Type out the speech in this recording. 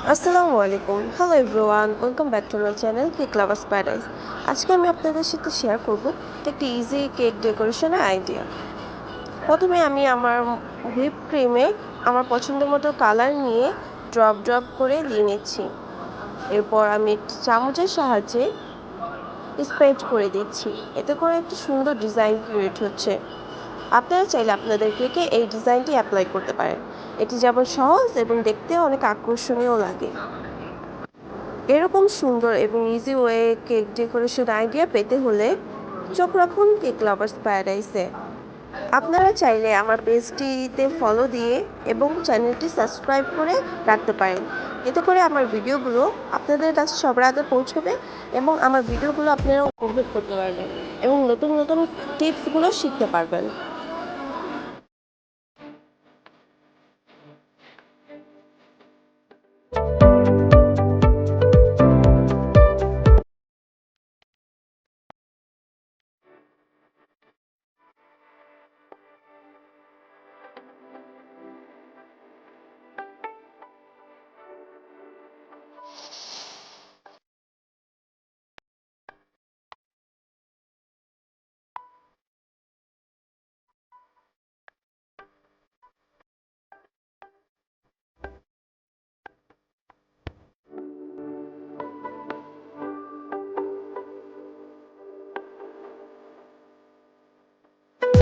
আসসালামু আলাইকুম। Hello everyone, welcome back to our channel cake lovers paradise. আজকে আমি আপনাদের সাথে শেয়ার করব একটি ইজি কেক ডেকোরেশনের আইডিয়া। প্রথমে আমি আমার হুইপ ক্রিমে আমার পছন্দ মতো কালার নিয়ে ড্রপ ড্রপ করে দিয়ে নিচ্ছি। এরপর আমি একটি চামচের সাহায্যে স্প্রেড করে দিচ্ছি। এতে করে একটি সুন্দর ডিজাইন ক্রিয়েট হচ্ছে। আপনারা চাইলে আপনাদের কেকে এই ডিজাইনটি অ্যাপ্লাই করতে পারেন। এটি যেমন সহজ এবং দেখতে অনেক আকর্ষণীয় লাগে। এরকম সুন্দর এবং easy way cake decoration idea পেতে হলে চোখ রাখুন কেক লাভার্স প্যারাডাইসে। আপনারা চাইলে আমার পেজটিতে ফলো দিয়ে এবং চ্যানেলটি সাবস্ক্রাইব করে রাখতে পারেন। এতে করে আমার ভিডিওগুলো আপনাদের কাছে সবার আগে পৌঁছবে এবং আমার ভিডিওগুলো আপনারা উপভোগ করতে পারবেন এবং নতুন নতুন টিপসগুলো শিখতে পারবেন।